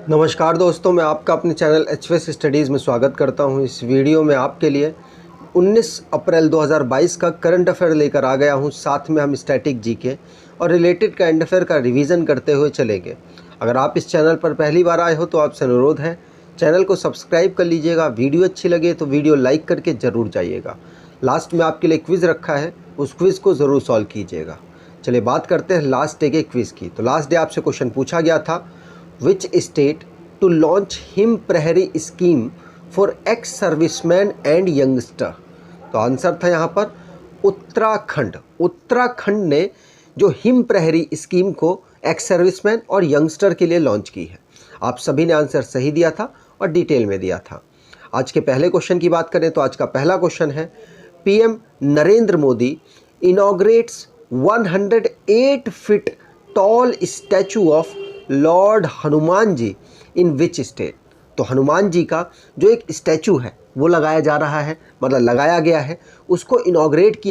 नमस्कार दोस्तों, मैं आपका अपने चैनल एचवीएस स्टडीज़ में स्वागत करता हूं। इस वीडियो में आपके लिए 19 अप्रैल 2022 का करंट अफेयर लेकर आ गया हूं। साथ में हम स्टैटिक जीके और रिलेटेड करंट अफेयर का रिवीजन करते हुए चलेंगे। अगर आप इस चैनल पर पहली बार आए हो तो आपसे अनुरोध है, चैनल को सब्सक्राइब कर लीजिएगा। वीडियो अच्छी लगे तो वीडियो लाइक करके ज़रूर जाइएगा। लास्ट में आपके लिए क्विज़ रखा है, उस क्विज़ को ज़रूर सॉल्व कीजिएगा। चलिए बात करते हैं लास्ट डे के क्विज़ की। तो लास्ट डे आपसे क्वेश्चन पूछा गया था, Which state to launch Him Prahari scheme for ex servicemen and youngster. तो आंसर था यहाँ पर उत्तराखंड। उत्तराखंड ने जो हिम प्रहरी स्कीम को एक्स सर्विसमैन और यंगस्टर के लिए लॉन्च की है। आप सभी ने आंसर सही दिया था और डिटेल में दिया था। आज के पहले क्वेश्चन की बात करें तो आज का पहला क्वेश्चन है, PM Narendra Modi inaugurates 108 feet tall statue of Lord Hanuman ji in which state. तो हनुमान जी का जो एक स्टैचू है वो लगाया जा रहा है, मतलब लगाया गया है, उसको इनॉग्रेट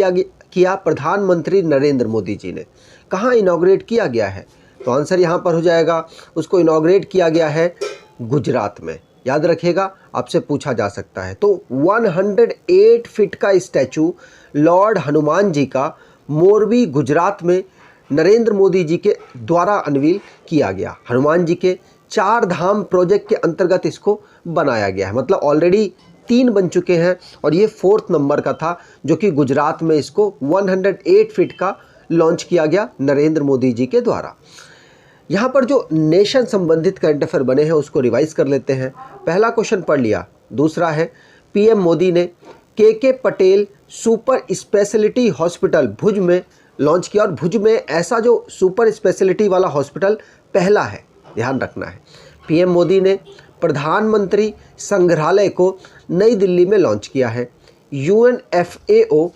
किया प्रधानमंत्री नरेंद्र मोदी जी ने। कहाँ इनॉग्रेट किया गया है? तो आंसर यहाँ पर हो जाएगा, उसको इनॉग्रेट किया गया है गुजरात में। याद रखिएगा, आपसे पूछा जा सकता है। तो 108 फीट का स्टैचू लॉर्ड हनुमान जी का मोरबी गुजरात में नरेंद्र मोदी जी के द्वारा अनवील किया गया। हनुमान जी के 4 धाम प्रोजेक्ट के अंतर्गत इसको बनाया गया है। मतलब ऑलरेडी 3 बन चुके हैं और ये 4th नंबर का था, जो कि गुजरात में इसको 108 फीट का लॉन्च किया गया नरेंद्र मोदी जी के द्वारा। यहाँ पर जो नेशन संबंधित करंट अफेयर बने हैं उसको रिवाइज कर लेते हैं। पहला क्वेश्चन पढ़ लिया। दूसरा है, पीएम मोदी ने के पटेल सुपर स्पेशलिटी हॉस्पिटल भुज में लॉन्च किया। और भुज में ऐसा जो सुपर स्पेशलिटी वाला हॉस्पिटल पहला है, ध्यान रखना है। पीएम मोदी ने प्रधानमंत्री संग्रहालय को नई दिल्ली में लॉन्च किया है। UNFAO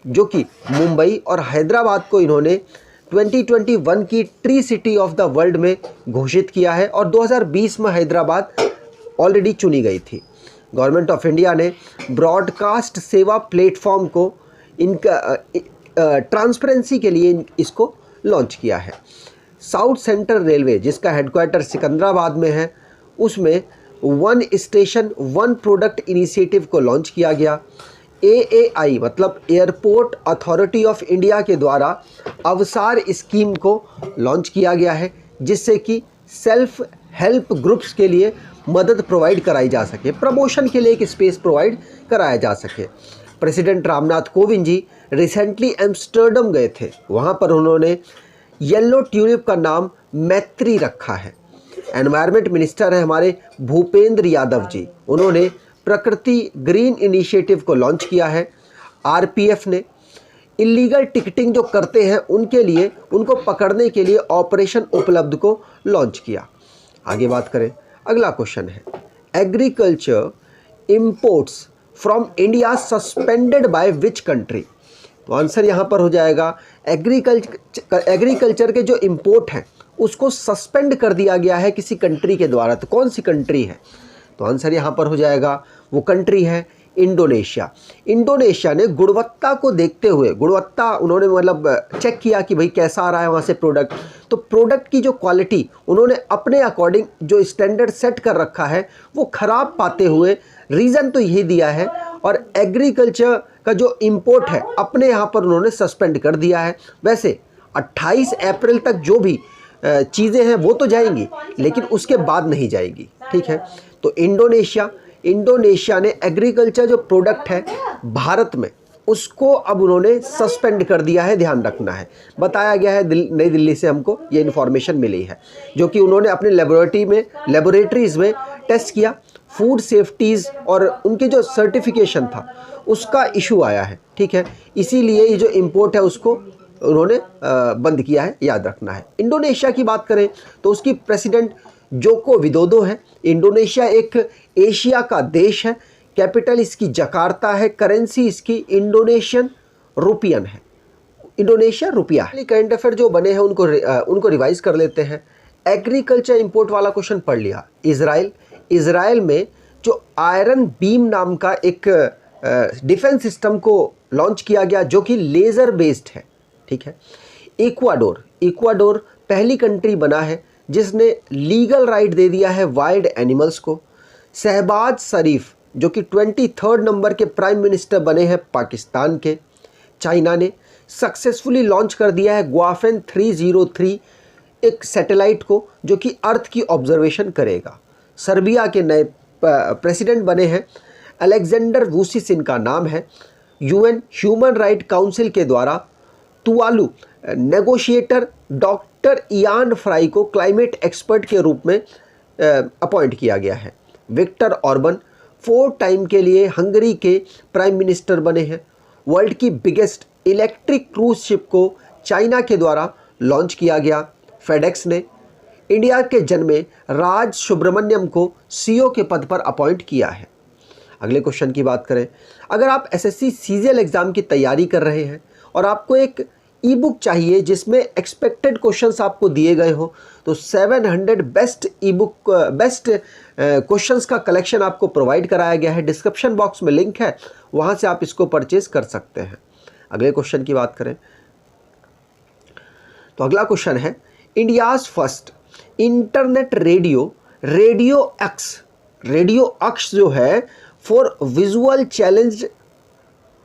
जो कि मुंबई और हैदराबाद को इन्होंने 2021 की tree city of the world में घोषित किया है और 2020 में हैदराबाद ऑलरेडी चुनी गई थी। गवर्नमेंट ऑफ इंडिया ने ब्रॉडकास्ट सेवा प्लेटफॉर्म को इनका ट्रांसपेरेंसी के लिए इसको लॉन्च किया है। साउथ सेंट्रल रेलवे जिसका हेडक्वार्टर सिकंदराबाद में है, उसमें one station one product initiative को लॉन्च किया गया। AAI मतलब एयरपोर्ट अथॉरिटी ऑफ इंडिया के द्वारा अवसार स्कीम को लॉन्च किया गया है, जिससे कि सेल्फ हेल्प ग्रुप्स के लिए मदद प्रोवाइड कराई जा सके, प्रमोशन के लिए एक स्पेस प्रोवाइड कराया जा सके। President Ramnath Kovind ji recently Amsterdam गए थे, वहाँ पर उन्होंने येलो ट्यूलिप का नाम मैत्री रखा है। एनवायरनमेंट मिनिस्टर है हमारे भूपेंद्र यादव जी, उन्होंने प्रकृति ग्रीन इनिशिएटिव को लॉन्च किया है। RPF ने इलीगल टिकटिंग जो करते हैं उनके लिए, उनको पकड़ने के लिए ऑपरेशन उपलब्ध को लॉन्च किया। आगे बात करें, अगला क्वेश्चन है, agriculture imports from India suspended by which country. तो आंसर यहाँ पर हो जाएगा, एग्रीकल्चर के जो इंपोर्ट हैं उसको सस्पेंड कर दिया गया है किसी कंट्री के द्वारा। तो कौन सी कंट्री है? तो आंसर यहाँ पर हो जाएगा, वो कंट्री है इंडोनेशिया। इंडोनेशिया ने गुणवत्ता को देखते हुए, गुणवत्ता उन्होंने मतलब चेक किया कि भाई कैसा आ रहा है वहाँ से प्रोडक्ट, तो प्रोडक्ट की जो क्वालिटी उन्होंने अपने अकॉर्डिंग जो स्टैंडर्ड सेट कर रखा है वो ख़राब पाते हुए रीज़न तो यही दिया है, और एग्रीकल्चर का जो इंपोर्ट है अपने यहाँ पर उन्होंने सस्पेंड कर दिया है। वैसे 28 अप्रैल तक जो भी चीज़ें हैं वो तो जाएंगी, लेकिन उसके बाद नहीं जाएगी, ठीक है। तो इंडोनेशिया ने एग्रीकल्चर जो प्रोडक्ट है भारत में उसको अब उन्होंने सस्पेंड कर दिया है, ध्यान रखना है। बताया गया है, नई दिल्ली से हमको ये इन्फॉर्मेशन मिली है, जो कि उन्होंने अपने लेबोरेटरीज़ में टेस्ट किया। फूड सेफ्टीज़ और उनके जो सर्टिफिकेशन था उसका इशू आया है, ठीक है। इसीलिए ये जो इंपोर्ट है उसको उन्होंने बंद किया है, याद रखना है। इंडोनेशिया की बात करें तो उसकी प्रेसिडेंट जोको विदोदो है। इंडोनेशिया एक एशिया का देश है, कैपिटल इसकी जकार्ता है, करेंसी इसकी इंडोनेशियन रुपीयन है, इंडोनेशिया रुपया है। करंट अफेयर जो बने हैं उनको रिवाइज कर लेते हैं। एग्रीकल्चर इंपोर्ट वाला क्वेश्चन पढ़ लिया। इज़राइल में जो आयरन बीम नाम का एक डिफेंस सिस्टम को लॉन्च किया गया जो कि लेज़र बेस्ड है, ठीक है। इक्वाडोर पहली कंट्री बना है जिसने लीगल राइट दे दिया है वाइल्ड एनिमल्स को। शहबाज शरीफ जो कि 23rd नंबर के प्राइम मिनिस्टर बने हैं पाकिस्तान के। चाइना ने सक्सेसफुली लॉन्च कर दिया है ग्वाफेन 303 एक सैटेलाइट को जो कि अर्थ की ऑब्जर्वेशन करेगा। सर्बिया के नए प्रेसिडेंट बने हैं अलेक्जेंडर वुसिच इनका नाम है। यूएन ह्यूमन राइट काउंसिल के द्वारा Tuvalu negotiator doctor Ian fry को क्लाइमेट एक्सपर्ट के रूप में अपॉइंट किया गया है। विक्टर ऑर्बन 4 टाइम के लिए हंगरी के प्राइम मिनिस्टर बने हैं। वर्ल्ड की बिगेस्ट इलेक्ट्रिक क्रूज शिप को चाइना के द्वारा लॉन्च किया गया। फेडेक्स ने इंडिया के जन्मे राज सुब्रमण्यम को सीईओ के पद पर अपॉइंट किया है। अगले क्वेश्चन की बात करें, अगर आप एसएससी सीजीएल एग्ज़ाम की तैयारी कर रहे हैं और आपको एक ई बुक चाहिए जिसमें एक्सपेक्टेड क्वेश्चंस आपको दिए गए हो, तो 700 बेस्ट ई बुक बेस्ट क्वेश्चंस का कलेक्शन आपको प्रोवाइड कराया गया है। डिस्क्रिप्शन बॉक्स में लिंक है, वहां से आप इसको परचेज कर सकते हैं। अगले क्वेश्चन की बात करें तो अगला क्वेश्चन है, इंडियाज़ फर्स्ट इंटरनेट रेडियो अक्स जो है for visual challenge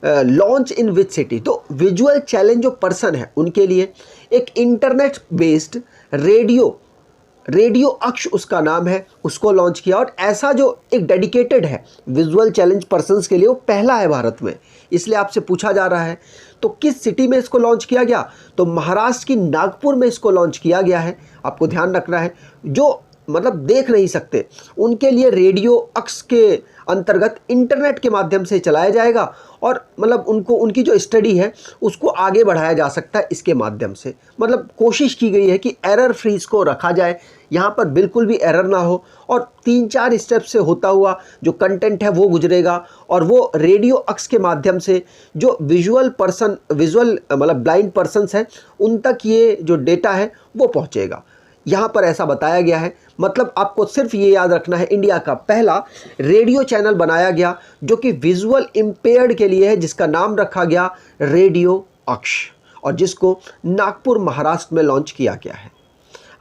launch in which city. तो विजुअल चैलेंज जो पर्सन है उनके लिए एक इंटरनेट बेस्ड रेडियो अक्ष उसका नाम है, उसको लॉन्च किया। और ऐसा जो एक डेडिकेटेड है विजुअल चैलेंज पर्सन्स के लिए, वो पहला है भारत में। इसलिए आपसे पूछा जा रहा है तो किस सिटी में इसको लॉन्च किया गया, तो महाराष्ट्र की नागपुर में इसको लॉन्च किया गया है। आपको ध्यान रखना है जो मतलब देख नहीं सकते उनके लिए रेडियो अक्स के अंतर्गत इंटरनेट के माध्यम से चलाया जाएगा और मतलब उनको उनकी जो स्टडी है उसको आगे बढ़ाया जा सकता है इसके माध्यम से। मतलब कोशिश की गई है कि एरर फ्री इसको रखा जाए, यहाँ पर बिल्कुल भी एरर ना हो और 3-4 स्टेप से होता हुआ जो कंटेंट है वो गुजरेगा और वो रेडियो अक्स के माध्यम से जो विजुअल मतलब ब्लाइंड पर्सन्स हैं उन तक ये जो डेटा है वो पहुँचेगा। यहाँ पर ऐसा बताया गया है। मतलब आपको सिर्फ ये याद रखना है, इंडिया का पहला रेडियो चैनल बनाया गया जो कि विजुअल इम्पेयर्ड के लिए है, जिसका नाम रखा गया रेडियो अक्ष और जिसको नागपुर महाराष्ट्र में लॉन्च किया गया है।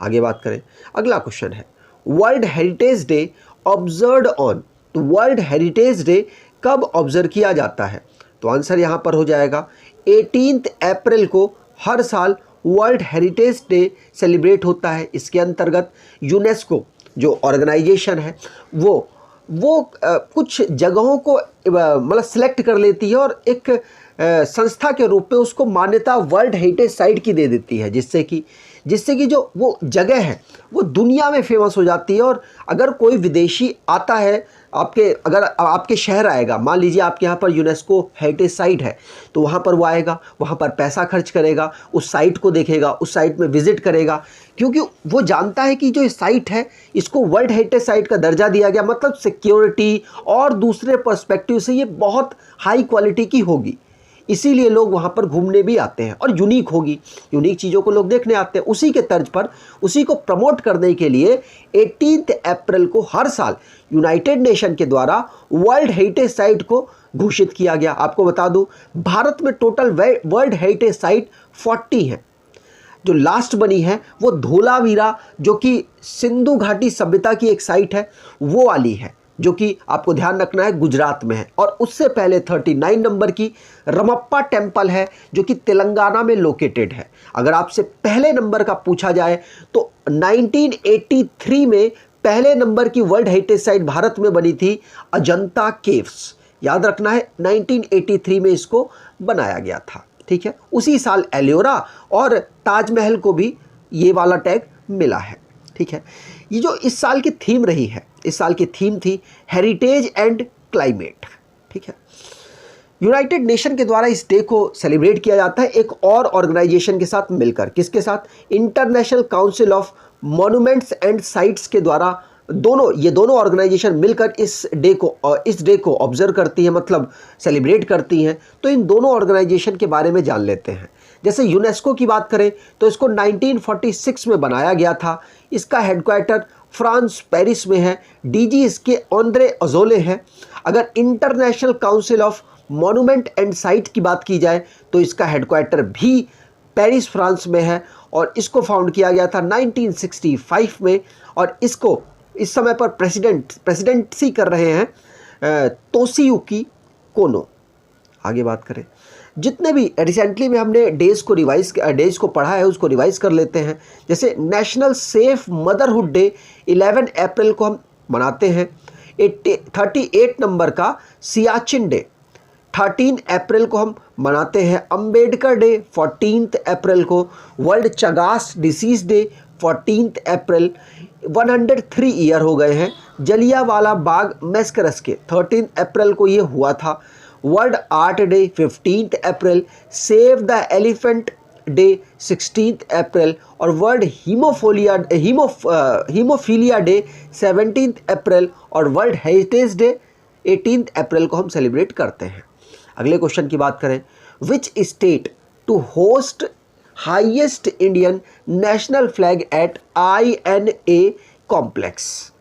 आगे बात करें, अगला क्वेश्चन है, world heritage day observed on. तो वर्ल्ड हेरिटेज डे कब ऑब्जर्व किया जाता है, तो आंसर यहाँ पर हो जाएगा 18 अप्रैल को हर साल वर्ल्ड हेरिटेज डे सेलिब्रेट होता है। इसके अंतर्गत यूनेस्को जो ऑर्गेनाइजेशन है वो कुछ जगहों को मतलब सिलेक्ट कर लेती है और एक संस्था के रूप में उसको मान्यता वर्ल्ड हेरिटेज साइट की दे देती है, जिससे कि जो वो जगह है वो दुनिया में फेमस हो जाती है। और अगर कोई विदेशी आता है अगर आपके शहर आएगा, मान लीजिए आपके यहाँ पर यूनेस्को हेरिटेज साइट है, तो वहाँ पर वो आएगा, वहाँ पर पैसा खर्च करेगा, उस साइट को देखेगा, उस साइट में विजिट करेगा, क्योंकि वो जानता है कि जो ये साइट है इसको वर्ल्ड हेरिटेज साइट का दर्जा दिया गया, मतलब सिक्योरिटी और दूसरे पर्सपेक्टिव से ये बहुत हाई क्वालिटी की होगी। इसीलिए लोग वहाँ पर घूमने भी आते हैं और यूनिक होगी, यूनिक चीज़ों को लोग देखने आते हैं। उसी के तर्ज पर उसी को प्रमोट करने के लिए 18 अप्रैल को हर साल यूनाइटेड नेशन के द्वारा वर्ल्ड हेरिटेज साइट को घोषित किया गया। आपको बता दूं, भारत में टोटल वर्ल्ड हेरिटेज साइट 40 हैं। जो लास्ट बनी है वो धोलावीरा जो कि सिंधु घाटी सभ्यता की एक साइट है वो वाली है, जो कि आपको ध्यान रखना है गुजरात में है। और उससे पहले 39 नंबर की रमप्पा टेम्पल है जो कि तेलंगाना में लोकेटेड है। अगर आपसे पहले नंबर का पूछा जाए तो 1983 में पहले नंबर की वर्ल्ड हेरिटेज साइट भारत में बनी थी अजंता केव्स। याद रखना है 1983 में इसको बनाया गया था, ठीक है। उसी साल एलियोरा और ताजमहल को भी ये वाला टैग मिला है, ठीक है। ये जो इस साल की थीम रही है, इस साल की थीम थी हेरिटेज एंड क्लाइमेट, ठीक है। यूनाइटेड नेशन के द्वारा इस डे को सेलिब्रेट किया जाता है एक और ऑर्गेनाइजेशन के साथ मिलकर। किसके साथ? International council of monuments and sites के द्वारा। ये दोनों ऑर्गेनाइजेशन मिलकर इस डे को ऑब्जर्व करती हैं, मतलब सेलिब्रेट करती हैं। तो इन दोनों ऑर्गेनाइजेशन के बारे में जान लेते हैं। जैसे यूनेस्को की बात करें तो इसको 1946 में बनाया गया था। इसका हेडक्वार्टर फ्रांस पेरिस में है। डीजी इसके ऑन्द्रे अजोले हैं। अगर international council of monument and site की बात की जाए तो इसका हेडक्वार्टर भी पेरिस फ्रांस में है और इसको फाउंड किया गया था 1965 में, और इसको इस समय पर प्रेसिडेंसी कर रहे हैं तोशियुकी कोनो। आगे बात करें, जितने भी रिसेंटली में हमने डेज को पढ़ा है उसको रिवाइज कर लेते हैं। जैसे नेशनल सेफ मदरहुड डे 11 अप्रैल को हम मनाते हैं। 38 नंबर का सियाचिन डे 13 अप्रैल को हम मनाते हैं। अंबेडकर डे 14 अप्रैल को। वर्ल्ड चगास डिसीज डे 14 अप्रैल। 103 ईयर हो गए हैं जलियांवाला बाग मैस्करस के, 13 अप्रैल को ये हुआ था। World art day 15 April. Save the elephant day 16 अप्रैल। और वर्ल्ड हीमोफीलिया डे 17 अप्रैल। और वर्ल्ड हेरिटेज डे 18 अप्रैल को हम सेलिब्रेट करते हैं। अगले क्वेश्चन की बात करें, which state to host highest Indian national flag at INA complex.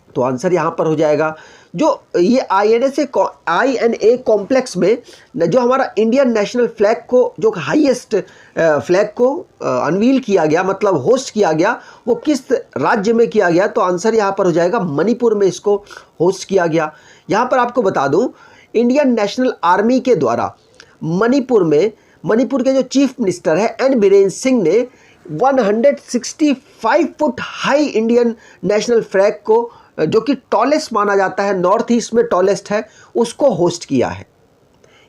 तो आंसर यहाँ पर हो जाएगा, जो ये INA कॉम्प्लेक्स में जो हमारा इंडियन नेशनल फ्लैग को, जो हाईएस्ट फ्लैग को अनवील किया गया, मतलब होस्ट किया गया, वो किस राज्य में किया गया। तो आंसर यहाँ पर हो जाएगा मणिपुर में इसको होस्ट किया गया। यहाँ पर आपको बता दूँ, इंडियन नेशनल आर्मी के द्वारा मणिपुर के जो चीफ मिनिस्टर है एन बीरेन सिंह ने 165 foot high Indian national flag को, जो कि टॉलेस्ट माना जाता है, नॉर्थ ईस्ट में टॉलेस्ट है, उसको होस्ट किया है।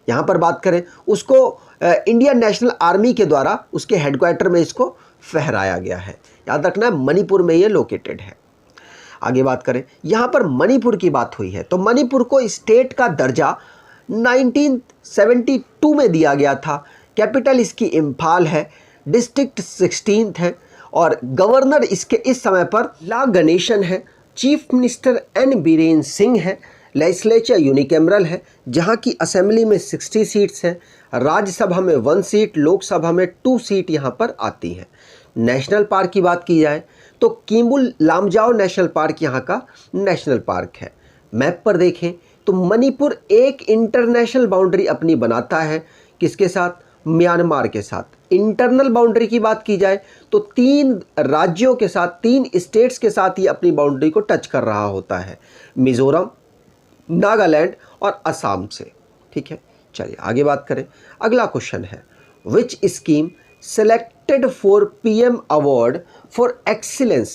यहाँ पर बात करें, उसको इंडियन नेशनल आर्मी के द्वारा उसके हेडक्वार्टर में इसको फहराया गया है। याद रखना है मणिपुर में ये लोकेटेड है। आगे बात करें, यहाँ पर मणिपुर की बात हुई है, तो मणिपुर को स्टेट का दर्जा 1972 में दिया गया था। कैपिटल इसकी इम्फाल है। डिस्ट्रिक्ट 16 है। और गवर्नर इसके इस समय पर ला गणेशन है। Chief minister N Biren Singh है। लेजिस्लेचर यूनिकैमरल है, जहाँ की असेंबली में 60 सीट्स हैं। राज्यसभा में 1 सीट, लोकसभा में 2 सीट यहाँ पर आती हैं। नेशनल पार्क की बात की जाए तो किम्बुल लामजाओ नेशनल पार्क यहाँ का नेशनल पार्क है। मैप पर देखें तो मणिपुर एक इंटरनेशनल बाउंड्री अपनी बनाता है, किसके साथ? म्यांमार के साथ। इंटरनल बाउंड्री की बात की जाए तो 3 राज्यों के साथ, 3 स्टेट्स के साथ ये अपनी बाउंड्री को टच कर रहा होता है, मिजोरम, नागालैंड और असम से। ठीक है, चलिए आगे बात करें। अगला क्वेश्चन है, विच scheme selected for PM Award for Excellence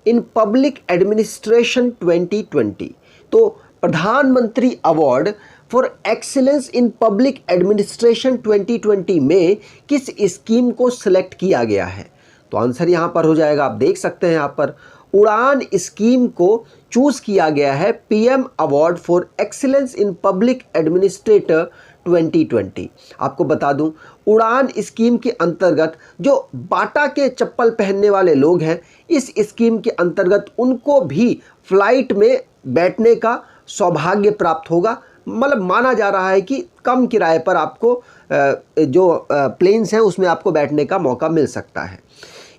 in Public Administration 2020। तो प्रधानमंत्री award for excellence in public administration 2020 में किस स्कीम को सिलेक्ट किया गया है? तो आंसर यहाँ पर हो जाएगा, आप देख सकते हैं यहाँ पर उड़ान स्कीम को चूज किया गया है PM award for excellence in public administrator 2020। आपको बता दूं, उड़ान स्कीम के अंतर्गत जो बाटा के चप्पल पहनने वाले लोग हैं, इस स्कीम के अंतर्गत उनको भी फ्लाइट में बैठने का सौभाग्य प्राप्त होगा। मतलब माना जा रहा है कि कम किराए पर आपको जो प्लेन्स हैं उसमें आपको बैठने का मौका मिल सकता है।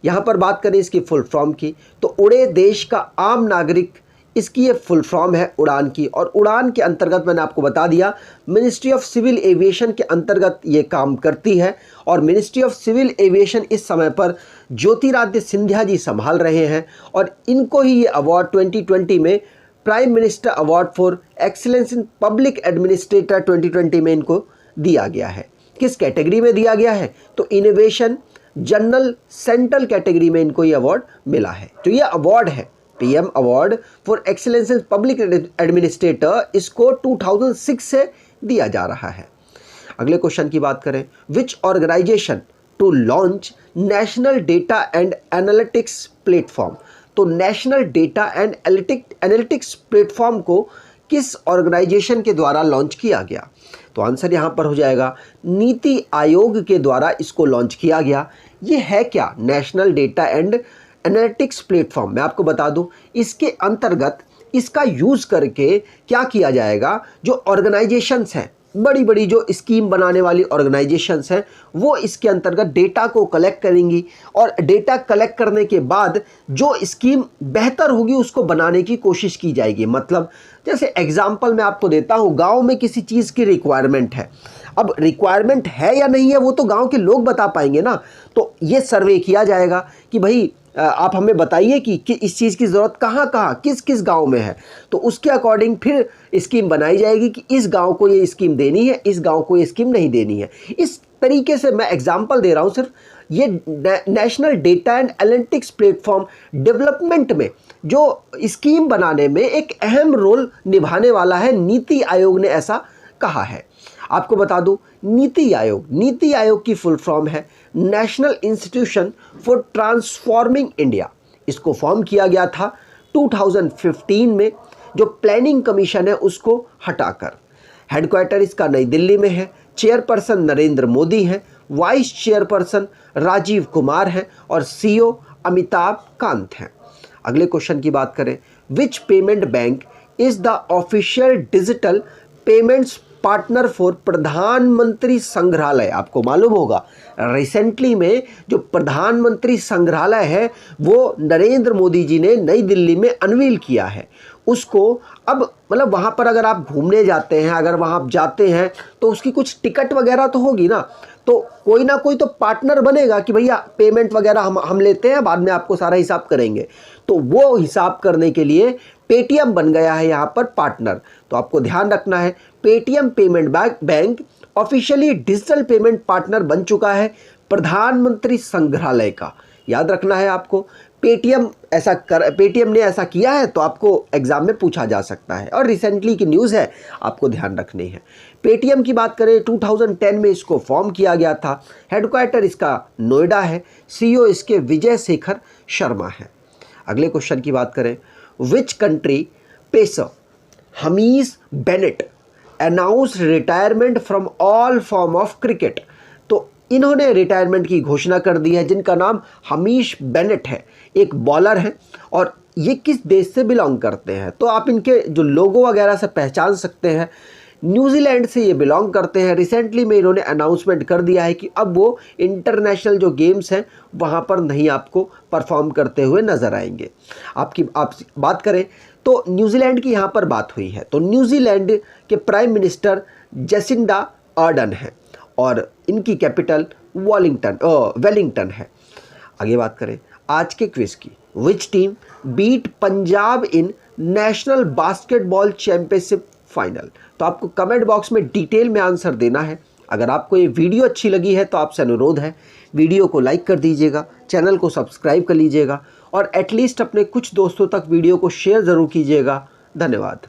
यहाँ पर बात करें इसकी फुल फॉर्म की, तो उड़े देश का आम नागरिक, इसकी ये फुल फॉर्म है उड़ान की। और उड़ान के अंतर्गत मैंने आपको बता दिया, मिनिस्ट्री ऑफ सिविल एविएशन के अंतर्गत ये काम करती है। और मिनिस्ट्री ऑफ सिविल एविएशन इस समय पर ज्योतिरादित्य सिंधिया जी संभाल रहे हैं, और इनको ही ये अवार्ड 2020 में prime minister award for excellence in public administrator 2020 में इनको दिया गया है। किस कैटेगरी में दिया गया है? तो इनोवेशन जनरल सेंट्रल कैटेगरी में इनको ये अवार्ड मिला है। तो ये अवार्ड है PM award for excellence in public administrator, इसको 2006 से दिया जा रहा है। अगले क्वेश्चन की बात करें, which organisation to launch national data and analytics platform. तो national data and analytics platform को किस ऑर्गेनाइजेशन के द्वारा लॉन्च किया गया? तो आंसर यहाँ पर हो जाएगा, नीति आयोग के द्वारा इसको लॉन्च किया गया। ये है क्या? National data and analytics platform. मैं आपको बता दूं, इसके अंतर्गत इसका यूज़ करके क्या किया जाएगा, जो ऑर्गेनाइजेशंस हैं, बड़ी बड़ी जो स्कीम बनाने वाली ऑर्गेनाइजेशंस हैं, वो इसके अंतर्गत डेटा को कलेक्ट करेंगी, और डेटा कलेक्ट करने के बाद जो स्कीम बेहतर होगी उसको बनाने की कोशिश की जाएगी। मतलब जैसे एग्जाम्पल मैं आपको देता हूँ, गांव में किसी चीज़ की रिक्वायरमेंट है, अब रिक्वायरमेंट है या नहीं है वो तो गांव के लोग बता पाएंगे ना। तो ये सर्वे किया जाएगा कि भाई आप हमें बताइए कि इस चीज़ की ज़रूरत कहाँ कहाँ किस किस गांव में है, तो उसके अकॉर्डिंग फिर स्कीम बनाई जाएगी कि इस गांव को ये स्कीम देनी है, इस गांव को ये स्कीम नहीं देनी है। इस तरीके से मैं एग्जांपल दे रहा हूँ सिर्फ। ये national data and analytics platform development में जो स्कीम बनाने में एक अहम रोल निभाने वाला है, नीति आयोग ने ऐसा कहा है। आपको बता दूं, नीति आयोग की फुल फॉर्म है national institution for transforming India. इसको फॉर्म किया गया था 2015 में। जो प्लानिंग कमीशन है उसको हटाकर हेडक्वार्टर इसका नई दिल्ली में है। चेयरपर्सन नरेंद्र मोदी हैं, वाइस चेयरपर्सन राजीव कुमार हैं और सीईओ अमिताभ कांत हैं। अगले क्वेश्चन की बात करें, विच payment bank is the official digital payments partner for प्रधानमंत्री संग्रहालय। आपको मालूम होगा रिसेंटली में जो प्रधानमंत्री संग्रहालय है वो नरेंद्र मोदी जी ने नई दिल्ली में अनवील किया है। उसको अब मतलब वहाँ पर अगर आप घूमने जाते हैं, अगर वहाँ आप जाते हैं तो उसकी कुछ टिकट वगैरह तो होगी ना, तो कोई ना कोई तो पार्टनर बनेगा कि भैया पेमेंट वगैरह हम लेते हैं, बाद में आपको सारा हिसाब करेंगे। तो वो हिसाब करने के लिए पेटीएम बन गया है यहाँ पर पार्टनर। तो आपको ध्यान रखना है, Paytm payment bank officially digital payment partner बन चुका है प्रधानमंत्री संग्रहालय का। याद रखना है आपको, पेटीएम ने ऐसा किया है तो आपको एग्जाम में पूछा जा सकता है और रिसेंटली की न्यूज़ है, आपको ध्यान रखनी है। पेटीएम की बात करें 2010 में इसको फॉर्म किया गया था। हेडक्वार्टर इसका नोएडा है। सीईओ इसके विजय शेखर शर्मा है। अगले क्वेश्चन की बात करें, which country pacer Hamish Bennett announced retirement from all form of cricket. तो इन्होंने रिटायरमेंट की घोषणा कर दी है, जिनका नाम हमीश बेनेट है, एक बॉलर हैं और ये किस देश से बिलोंग करते हैं तो आप इनके जो लोगो वगैरह से पहचान सकते हैं। न्यूजीलैंड से ये बिलोंग करते हैं। रिसेंटली में इन्होंने अनाउंसमेंट कर दिया है कि अब वो इंटरनेशनल जो गेम्स हैं वहाँ पर नहीं आपको परफॉर्म करते हुए नज़र आएंगे। आप बात करें तो न्यूजीलैंड की यहाँ पर बात हुई है, तो न्यूजीलैंड के प्राइम मिनिस्टर जेसिंडा आर्डन है और इनकी कैपिटल वेलिंगटन है। आगे बात करें आज के क्विज की, which team beat Punjab in national basketball championship final. तो आपको कमेंट बॉक्स में डिटेल में आंसर देना है। अगर आपको ये वीडियो अच्छी लगी है तो आपसे अनुरोध है वीडियो को लाइक कर दीजिएगा, चैनल को सब्सक्राइब कर लीजिएगा और एटलीस्ट अपने कुछ दोस्तों तक वीडियो को शेयर ज़रूर कीजिएगा। धन्यवाद।